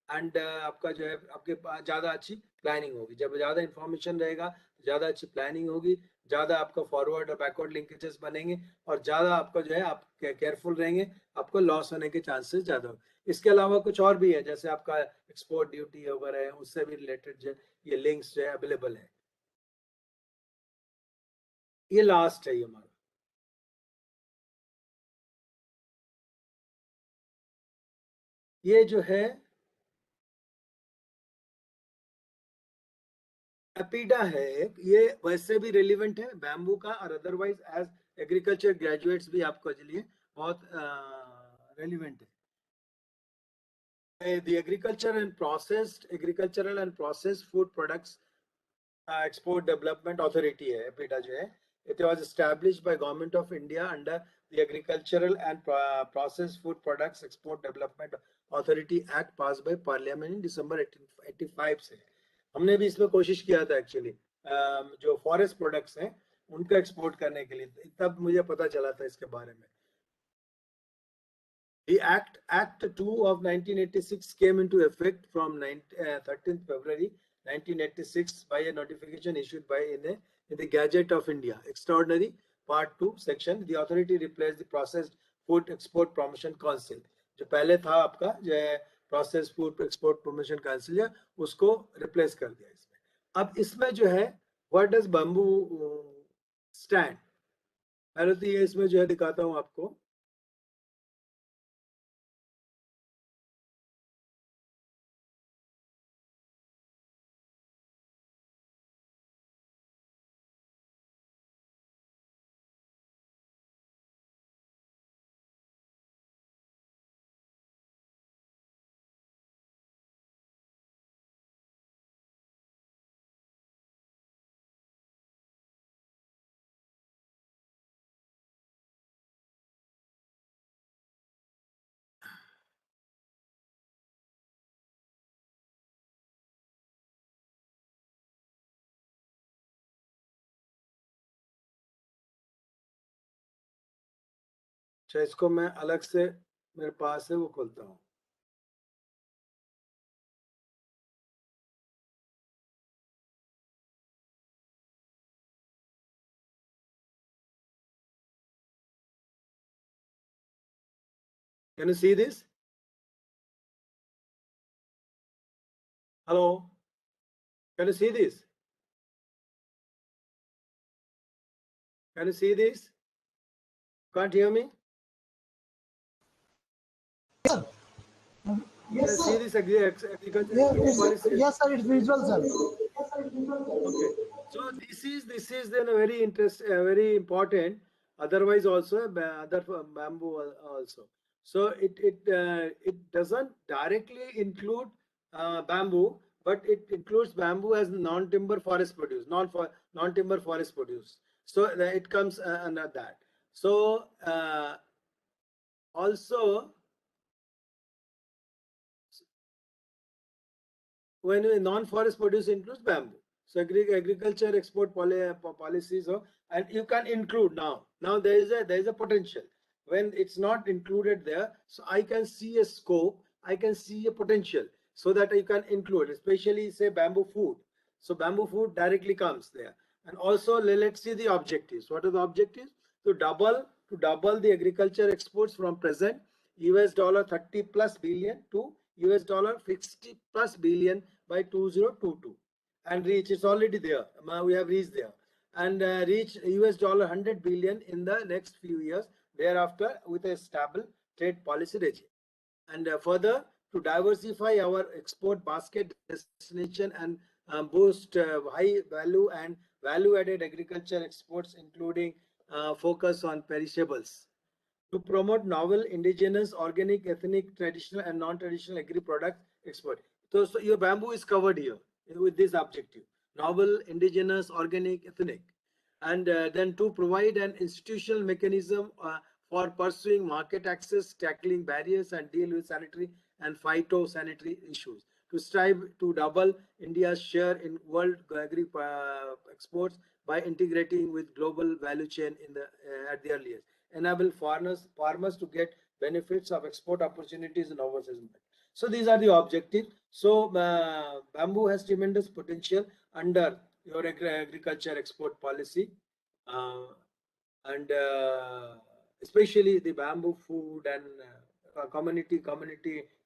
and आपका जो है आपके पास ज्यादा अच्छी प्लानिंग होगी। जब ज्यादा इंफॉर्मेशन रहेगा, ज्यादा अच्छी प्लानिंग होगी, ज्यादा आपका फॉरवर्ड और बैकवर्ड लिंकेजेस बनेंगे, और ज्यादा आपका जो है आप केयरफुल रहेंगे, आपको लॉस होने के चांसेस ज्यादा हो। इसके अलावा कुछ और भी है, जैसे आपका एक्सपोर्ट ड्यूटी वगैरह है, उससे भी रिलेटेड जो ये लिंक्स जो है अवेलेबल है। ये लास्ट है ये हमारा। ये जो है एपीडा है, ये वैसे भी रेलिवेंट है बैम्बू का, और अदरवाइज एज एग्रीकल्चर ग्रेजुएट्स भी आपको लिए बहुत रेलिवेंट है। The agricultural and processed food products export development authority है एपीडा जो है। It was established by Government of India under the Agricultural and Processed Food Products Export Development Authority Act passed by Parliament in December 1885 से। हमने भी इसमें कोशिश किया था एक्चुअली, जो फॉरेस्ट प्रोडक्ट्स हैं उनका एक्सपोर्ट करने के लिए, तब मुझे पता चला था इसके बारे में। The Act 2 of 1986 came into effect from 13th February 1986 by a notification issued by in the Gazette of India. Extraordinary Part 2 section. The authority replaced the Processed Food Export Promotion Council. जो पहले था आपका जो Processed Food Export Promotion Council है, उसको replace कर दिया इसमें। अब इसमें जो है what does bamboo stand? पहले तो ये इसमें जो है दिखाता हूँ आपको। अच्छा, इसको मैं अलग से मेरे पास है वो खोलता हूँ। Can you see this? Hello? Can you see this? Can you see this? Can't hear me? Sir. Can you Yes, see sir. this agriculture policy? Yes, sir. It's visual, sir. Okay. So this is then a very very important. Otherwise also other bamboo also. So it doesn't directly include bamboo, but it includes bamboo as non-timber forest produce, non-timber forest produce. So it comes under that. So also, when a non-forest produce includes bamboo. So agriculture export policies, and you can include now. Now there is a potential when it's not included there. So I can see a scope, I can see a potential, so that you can include, especially say bamboo food. So bamboo food directly comes there. And also let's see the objectives. What are the objectives? To double the agriculture exports from present $30+ billion to $60+ billion by 2022, and reach, it's already there. We have reached there, and reach $100 billion in the next few years thereafter with a stable trade policy regime. And further, to diversify our export basket destination and boost high value and value added agriculture exports, including focus on perishables. To promote novel, indigenous, organic, ethnic, traditional, and non-traditional agri products export. So your bamboo is covered here with this objective: novel, indigenous, organic, ethnic. And then to provide an institutional mechanism for pursuing market access, tackling barriers, and deal with sanitary and phytosanitary issues. To strive to double India's share in world agri exports by integrating with global value chain in the at the earliest. Enable farmers to get benefits of export opportunities in overseas market. So these are the objectives. So bamboo has tremendous potential under your agriculture export policy, and especially the bamboo food and community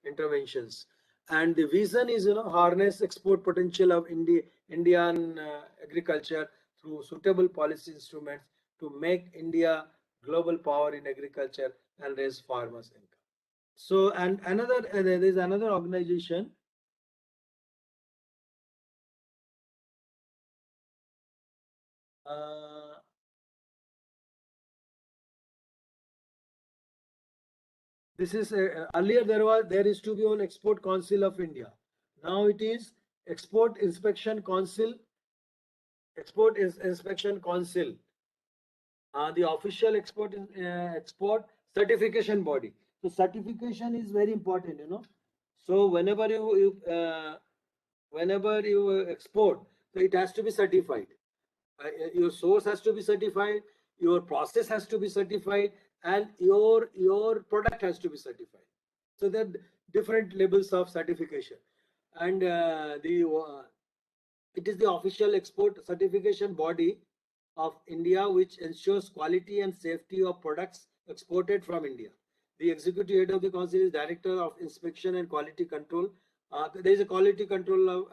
interventions. And the vision is, harness export potential of Indian agriculture through suitable policy instruments to make India global power in agriculture and raise farmers' income. So, and there is another organization. This is earlier there is to be an Export Council of India. Now it is Export Inspection Council. The official export certification body. So certification is very important, So whenever you export, so it has to be certified. Your source has to be certified, your process has to be certified, and your product has to be certified. So there are different levels of certification, and it is the official export certification body of India which ensures quality and safety of products exported from India. The executive head of the council is Director of Inspection and Quality Control. There is a Quality Control of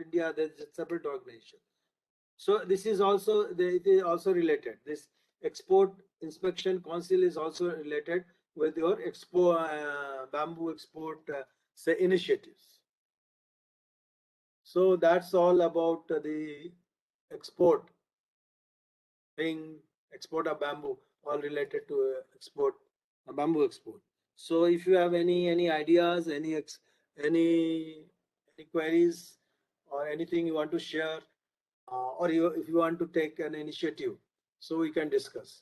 India. There is a separate organization. So this is also it is also related. This Export Inspection Council is also related with your bamboo export initiatives. So that's all about the export of bamboo, all related to bamboo export. So if you have any ideas, any queries, or anything you want to share, or if you want to take an initiative, so we can discuss.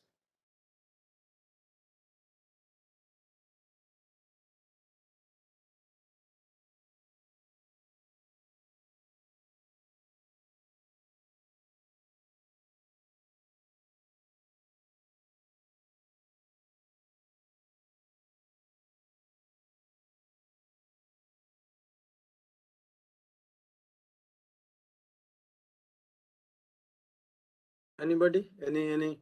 Anybody? Any?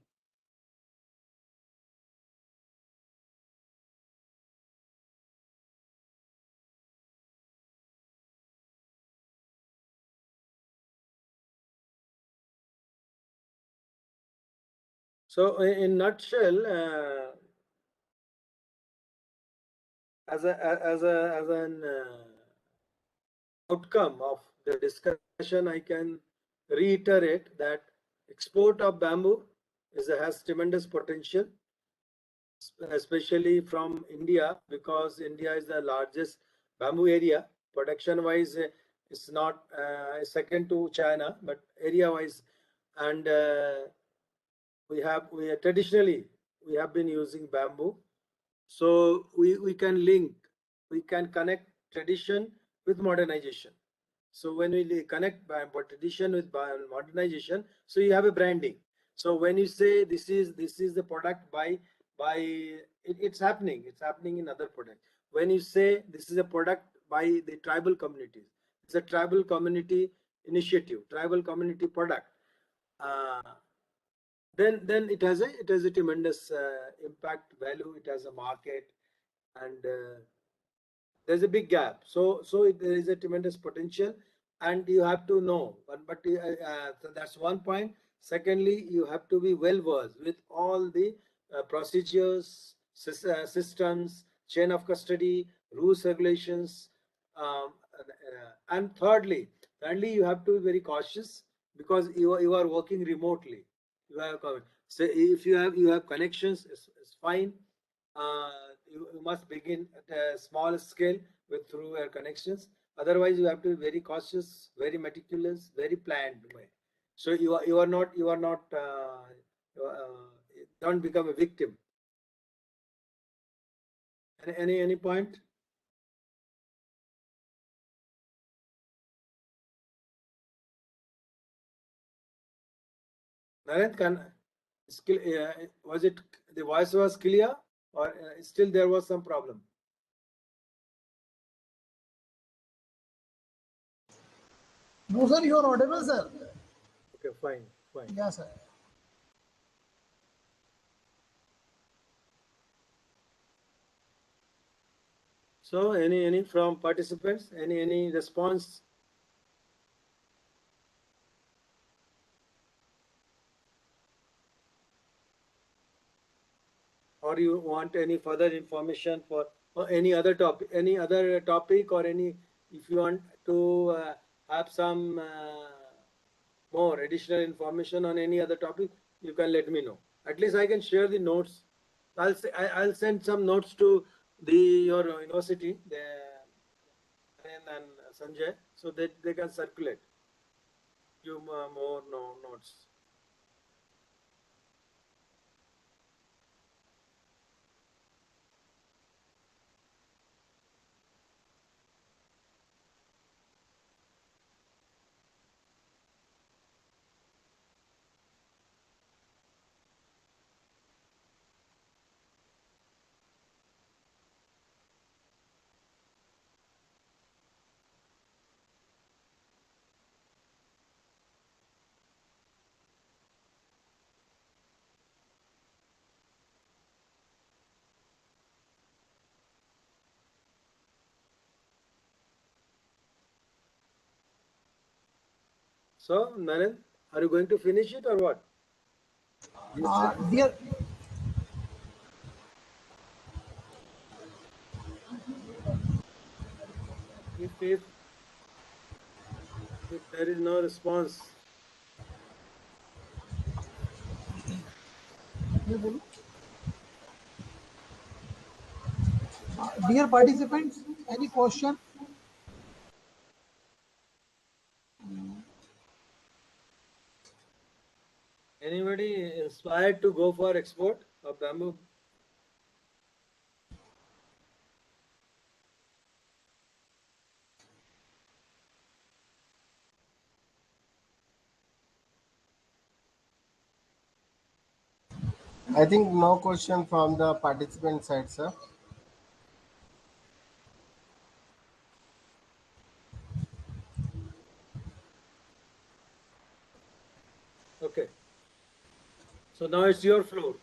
So in nutshell, as an outcome of the discussion, I can reiterate that export of bamboo has tremendous potential. especially from India, because India is the largest bamboo area. Production wise, it's not second to China, but area wise, and we are traditionally we have been using bamboo. So we can link, we can connect tradition with modernization. So when we connect tradition with modernization, so you have a branding. So when you say this is the product by it's happening. It's happening in other products. When you say this is a product by the tribal communities, it's a tribal community initiative, tribal community product. Then it has a tremendous impact value. It has a market, and there's a big gap. So there is a tremendous potential, and you have to know. So that's one point. Secondly, you have to be well versed with all the procedures, systems, chain of custody, rules, regulations, and thirdly, you have to be very cautious because you are working remotely. So if you have connections, it's fine. You must begin at a small scale with through your connections. Otherwise, you have to be very cautious, very meticulous, very planned way. So you are not don't become a victim. Any point? Narendra, was it the voice was clear, or still there was some problem? No, sir, you are audible, sir. Okay, fine. Yeah, sir. So any from participants, any response? Or you want any further information for any other topic, or any, if you want to have some more additional information on any other topic, you can let me know. At least I can share the notes. I'll send some notes to your university, and Sanjay, so that they can circulate you more notes. So, Naren, are you going to finish it or what? Dear, If there is no response, dear participants, any question? anybody inspired to go for export of bamboo? I think no question from the participant side, sir. Okay. So now it's your floor.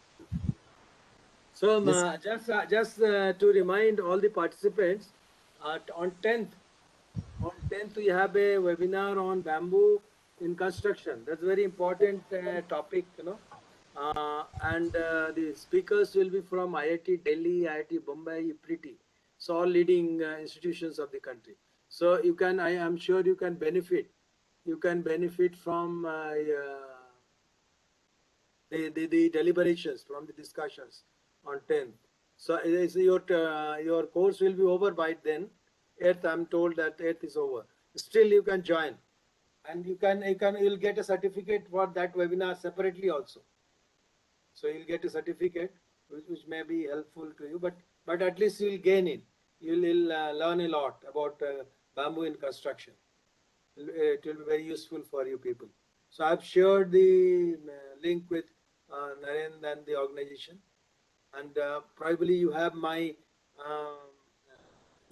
So Yes. just to remind all the participants, on 10th we have a webinar on bamboo in construction. That's very important topic, and the speakers will be from IIT Delhi, IIT Bombay, IPRIT. So all leading institutions of the country. So I am sure you can benefit. You can benefit from the deliberations, from the discussions. on 10th. So your course will be over by then. 8th, I'm told that 8th is over. Still, you can join, and you'll get a certificate for that webinar separately also. So you'll get a certificate which may be helpful to you, but at least you'll gain it. You'll learn a lot about bamboo in construction. It will be very useful for you people. So I've shared the link with Narendra and the organization, and probably you have my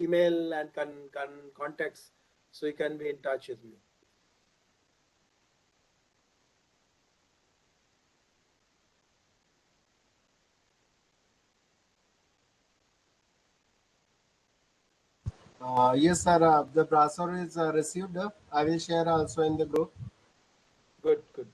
email and contacts, so you can be in touch with me. Yes, sir. The brochure is received. I will share also in the group. Good, good.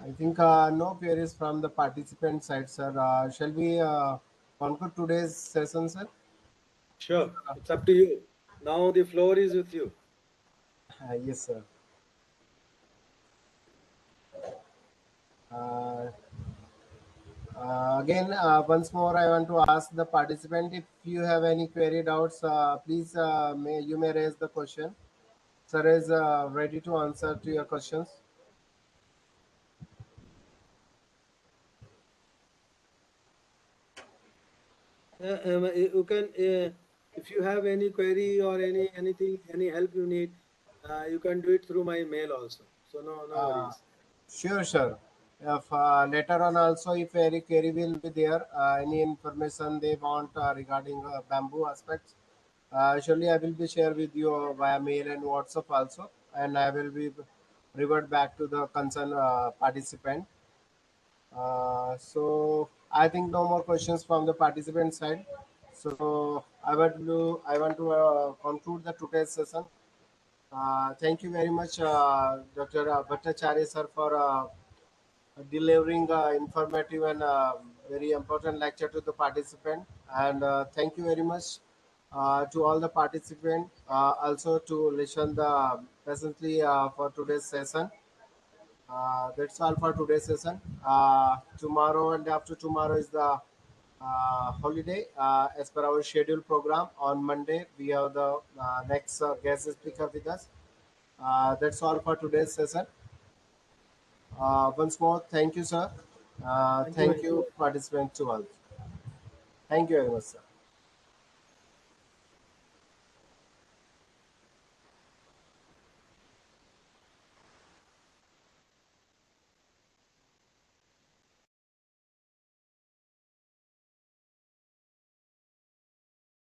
I think no queries from the participant side, sir. Shall we conclude today's session, sir? Sure, it's up to you. Now the floor is with you. Yes, sir. Again, once more, I want to ask the participant if you have any query doubts, please you may raise the question. Sir is ready to answer to your questions. You can, if you have any query or any help you need, you can do it through my mail also. So no worries. Sure, sure. If later on also, if any query will be there, any information they want regarding bamboo aspects, surely I will be share with you via mail and WhatsApp also, and I will be revert back to the concerned participant. So I think no more questions from the participant side. So I want to conclude the today's session. Thank you very much, Dr. Bhattacharya sir, for delivering informative and very important lecture to the participant. And thank you very much to all the participants. Also to listen the presently for today's session. That's all for today's session. Tomorrow and after tomorrow is the holiday. As per our scheduled program, on Monday we have the next guest speaker with us. That's all for today's session. Once more, thank you, sir. Thank you Thank very you, much. participants, to all. Thank you very much, sir.